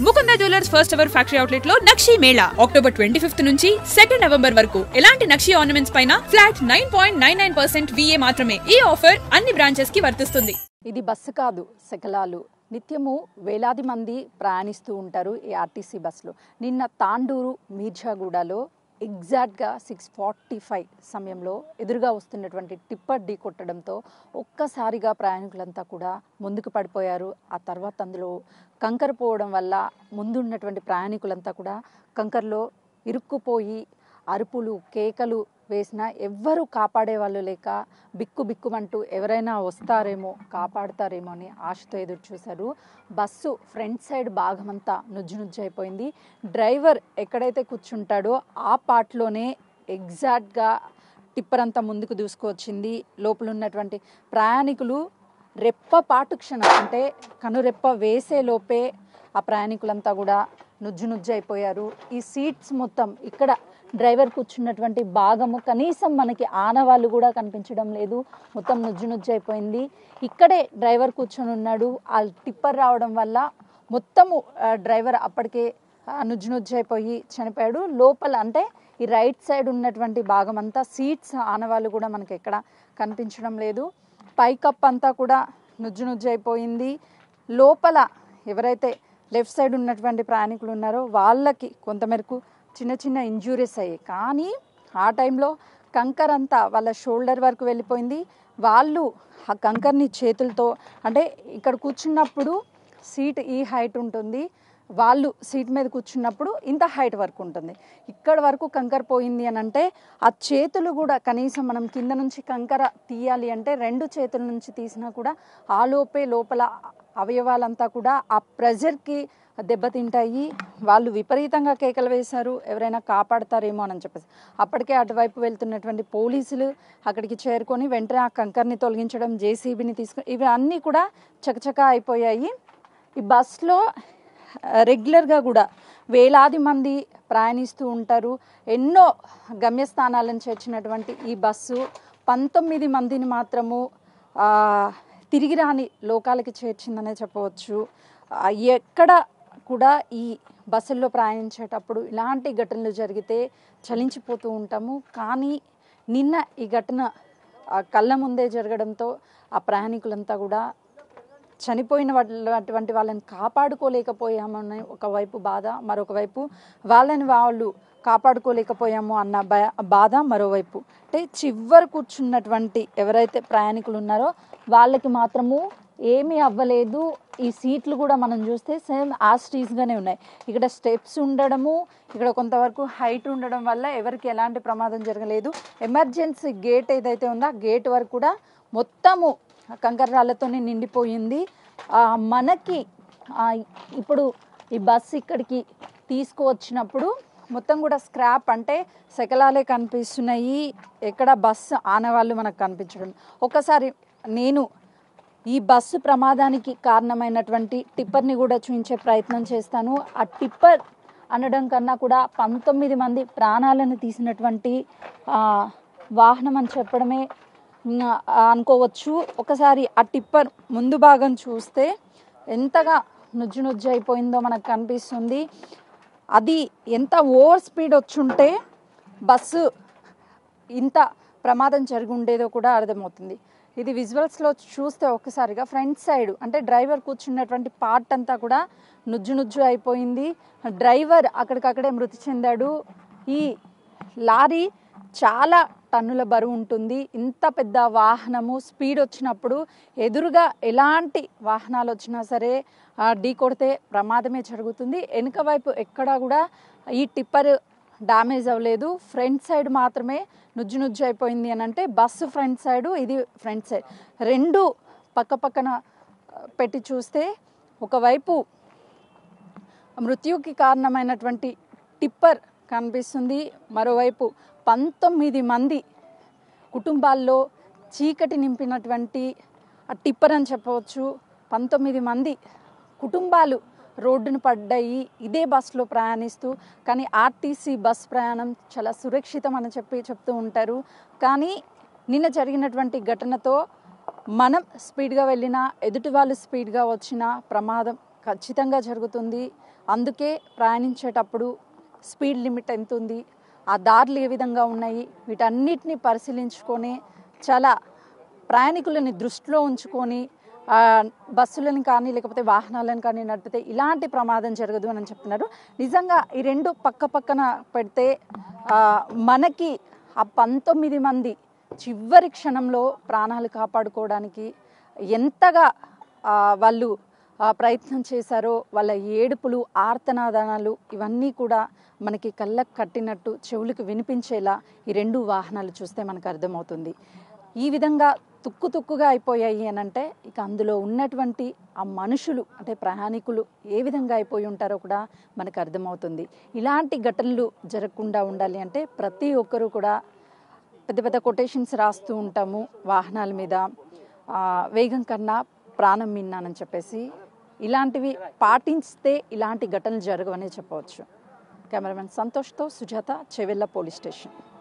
Mukunda jewellers first ever factory outlet లో నక్షి Mela October 25 నుంచి 2 November వరకు ఎలాంటి నక్షి ఆర్నమెంట్స్ పైన ఫ్లాట్ 9.99% VA మాత్రమే. ఈ ఆఫర్ అన్ని బ్రాంచెస్ కి వర్తిస్తుంది. ఇది బస్సు కాదు, శకలాలు. నిత్యము వేలాది మంది ప్రయాణిస్తూ ఉంటారు ఈ ఆర్టీసీ బస్సులో. నిన్న తాండూరు మీర్జాగూడలో ఎగ్జాక్ట్గా 6:45 సమయంలో ఎదురుగా వస్తున్నటువంటి టిప్పర్ ఢీ కొట్టడంతో ఒక్కసారిగా ప్రయాణికులంతా కూడా ముందుకు పడిపోయారు. ఆ తర్వాత అందులో కంకర పోవడం వల్ల ముందున్నటువంటి ప్రయాణికులంతా కూడా కంకర్లో ఇరుక్కుపోయి అరుపులు కేకలు వేసినా ఎవ్వరూ కాపాడే వాళ్ళు లేక బిక్కుమంటూ ఎవరైనా వస్తారేమో కాపాడుతారేమో అని ఆశతో ఎదురు చూశారు. బస్సు ఫ్రంట్ సైడ్ భాగమంతా నుజ్జు అయిపోయింది. డ్రైవర్ ఎక్కడైతే కూర్చుంటాడో ఆ పార్ట్లోనే ఎగ్జాక్ట్గా టిప్పర్ అంతా ముందుకు దూసుకొచ్చింది. లోపల ఉన్నటువంటి ప్రయాణికులు రెప్పపాటు క్షణం అంటే కనురెప్ప వేసే లోపే ఆ ప్రయాణికులంతా కూడా నుజ్జు అయిపోయారు. ఈ సీట్స్ మొత్తం ఇక్కడ డ్రైవర్ కూర్చున్నటువంటి భాగము కనీసం మనకి ఆనవాళ్ళు కూడా కనిపించడం లేదు. మొత్తం నుజ్జు అయిపోయింది. ఇక్కడే డ్రైవర్ కూర్చొని ఉన్నాడు. ఆ టిప్పర్ రావడం వల్ల మొత్తము డ్రైవర్ అప్పటికే నుజ్జు అయిపోయి చనిపోయాడు. లోపల అంటే ఈ రైట్ సైడ్ ఉన్నటువంటి భాగం అంతా సీట్స్ ఆనవాళ్ళు కూడా మనకి ఎక్కడ కనిపించడం లేదు. పైకప్ అంతా కూడా నుజ్జు అయిపోయింది. లోపల ఎవరైతే లెఫ్ట్ సైడ్ ఉన్నటువంటి ప్రయాణికులు ఉన్నారో వాళ్ళకి కొంతమేరకు చిన్న ఇంజూరీస్ అయ్యాయి. కానీ ఆ టైంలో కంకర్ అంతా వాళ్ళ షోల్డర్ వరకు వెళ్ళిపోయింది. వాళ్ళు ఆ కంకర్ని చేతులతో అంటే ఇక్కడ కూర్చున్నప్పుడు సీట్ ఈ హైట్ ఉంటుంది, వాళ్ళు సీట్ మీద కూర్చున్నప్పుడు ఇంత హైట్ వరకు ఉంటుంది. ఇక్కడ వరకు కంకర పోయింది అని అంటే ఆ చేతులు కూడా కనీసం మనం కింద నుంచి కంకర తీయాలి అంటే 2 చేతుల నుంచి తీసినా కూడా ఆ లోపల అవయవాలంతా కూడా ఆ ప్రెజర్కి దెబ్బతింటాయి. వాళ్ళు విపరీతంగా కేకలు వేశారు, ఎవరైనా కాపాడతారేమో అని చెప్పేసి. అప్పటికే అటువైపు వెళ్తున్నటువంటి పోలీసులు అక్కడికి చేరుకొని వెంటనే ఆ కంకర్ని తొలగించడం, జేసీబీని తీసుకొని ఇవి అన్నీ కూడా చకచకా అయిపోయాయి. ఈ బస్లో రెగ్యులర్గా కూడా వేలాది మంది ప్రయాణిస్తూ ఉంటారు. ఎన్నో గమ్యస్థానాలను చేర్చినటువంటి ఈ బస్సు 19 మందిని మాత్రము తిరిగి రాని లోకాలకి చేర్చిందనే చెప్పవచ్చు. ఎక్కడ కూడా ఈ బస్సుల్లో ప్రయాణించేటప్పుడు ఇలాంటి ఘటనలు జరిగితే చలించిపోతూ ఉంటాము. కానీ నిన్న ఈ ఘటన కళ్ళ ముందే జరగడంతో ఆ ప్రయాణికులంతా కూడా చనిపోయిన అటువంటి వాళ్ళని కాపాడుకోలేకపోయామని ఒకవైపు బాధ, మరొకవైపు వాళ్ళని వాళ్ళు కాపాడుకోలేకపోయాము అన్న బాధ మరోవైపు. అంటే చివరి కూర్చున్నటువంటి ఎవరైతే ప్రయాణికులు ఉన్నారో వాళ్ళకి మాత్రము ఏమీ అవ్వలేదు. ఈ సీట్లు కూడా మనం చూస్తే సేమ్ యాస్టీస్గానే ఉన్నాయి. ఇక్కడ స్టెప్స్ ఉండడము, ఇక్కడ కొంతవరకు హైట్ ఉండడం వల్ల ఎవరికి ఎలాంటి ప్రమాదం జరగలేదు. ఎమర్జెన్సీ గేట్ ఏదైతే ఉందో ఆ గేట్ వరకు కూడా మొత్తము కంకర రాళ్లతోనే నిండిపోయింది. మనకి ఇప్పుడు ఈ బస్సు ఇక్కడికి తీసుకువచ్చినప్పుడు మొత్తం కూడా స్క్రాప్ అంటే శకలాలే కనిపిస్తున్నాయి. ఎక్కడ బస్సు ఆనవాళ్ళు మనకు కనిపించడం. ఒకసారి నేను ఈ బస్సు ప్రమాదానికి కారణమైనటువంటి టిప్పర్ని కూడా చూపించే ప్రయత్నం చేస్తాను. ఆ టిప్పర్ అనడం కన్నా కూడా 19 మంది ప్రాణాలను తీసినటువంటి వాహనం అని చెప్పడమే అనుకోవచ్చు. ఒకసారి ఆ టిప్పర్ ముందు భాగం చూస్తే ఎంతగా నుజ్జు అయిపోయిందో మనకు కనిపిస్తుంది. అది ఎంత ఓవర్ స్పీడ్ వచ్చుంటే బస్సు ఇంత ప్రమాదం జరిగి ఉండేదో కూడా అర్థమవుతుంది. ఇది విజువల్స్లో చూస్తే ఒక్కసారిగా ఫ్రంట్ సైడ్ అంటే డ్రైవర్ కూర్చున్నటువంటి పార్ట్ అంతా కూడా నుజ్జు అయిపోయింది. డ్రైవర్ అక్కడికక్కడే మృతి చెందాడు. ఈ లారీ చాలా టన్నుల బరువు ఉంటుంది. ఇంత పెద్ద వాహనము స్పీడ్ వచ్చినప్పుడు ఎదురుగా ఎలాంటి వాహనాలు వచ్చినా సరే ఢీ కొడితే ప్రమాదమే జరుగుతుంది. వెనుక వైపు ఎక్కడా కూడా ఈ టిప్పర్ డ్యామేజ్ అవ్వలేదు. ఫ్రంట్ సైడ్ మాత్రమే నుజ్జు అయిపోయింది అని అంటే బస్సు ఫ్రంట్ సైడు, ఇది ఫ్రంట్ సైడ్ రెండు పక్కన పెట్టి చూస్తే ఒకవైపు మృత్యుకి కారణమైనటువంటి టిప్పర్ కనిపిస్తుంది, మరోవైపు 19 మంది కుటుంబాల్లో చీకటి నింపినటువంటి ఆ టిప్పర్ అని చెప్పవచ్చు. 19 మంది కుటుంబాలు రోడ్డును పడ్డాయి ఇదే బస్సులో ప్రయాణిస్తూ. కానీ ఆర్టీసీ బస్ ప్రయాణం చాలా సురక్షితం అని చెప్తూ ఉంటారు. కానీ నిన్న జరిగినటువంటి ఘటనతో మనం స్పీడ్గా వెళ్ళినా ఎదుటి వాళ్ళు స్పీడ్గా వచ్చినా ప్రమాదం ఖచ్చితంగా జరుగుతుంది. అందుకే ప్రయాణించేటప్పుడు స్పీడ్ లిమిట్ ఎంత ఉంది, ఆ దారులు ఏ విధంగా ఉన్నాయి, వీటన్నిటిని పరిశీలించుకొని చాలా ప్రయాణికులని దృష్టిలో ఉంచుకొని బస్సులను కానీ లేకపోతే వాహనాలను కానీ నడిపితే ఇలాంటి ప్రమాదం జరగదు అని చెప్తున్నారు. నిజంగా ఈ రెండు పక్క పక్కన పెడితే మనకి ఆ 19 మంది చివరి క్షణంలో ప్రాణాలు కాపాడుకోవడానికి ఎంతగా వాళ్ళు ప్రయత్నం చేశారో, వాళ్ళ ఏడుపులు, ఆర్తనాదానాలు ఇవన్నీ కూడా మనకి కళ్ళకు కట్టినట్టు చెవులకు వినిపించేలా ఈ రెండు వాహనాలు చూస్తే మనకు అర్థమవుతుంది. ఈ విధంగా తుక్కుగా అయిపోయాయి అని అంటే ఇక అందులో ఉన్నటువంటి ఆ మనుషులు అంటే ప్రయాణికులు ఏ విధంగా అయిపోయి ఉంటారో కూడా మనకు అర్థమవుతుంది. ఇలాంటి ఘటనలు జరగకుండా ఉండాలి అంటే ప్రతి ఒక్కరూ కూడా పెద్ద కొటేషన్స్ రాస్తూ ఉంటాము వాహనాల మీద, వేగం కన్నా ప్రాణం మిన్నానని చెప్పేసి. ఇలాంటివి పాటిస్తే ఇలాంటి ఘటనలు జరగవనే చెప్పవచ్చు. కెమెరామెన్ సంతోష్తో సుజాత, చెవెళ్ళ పోలీస్ స్టేషన్.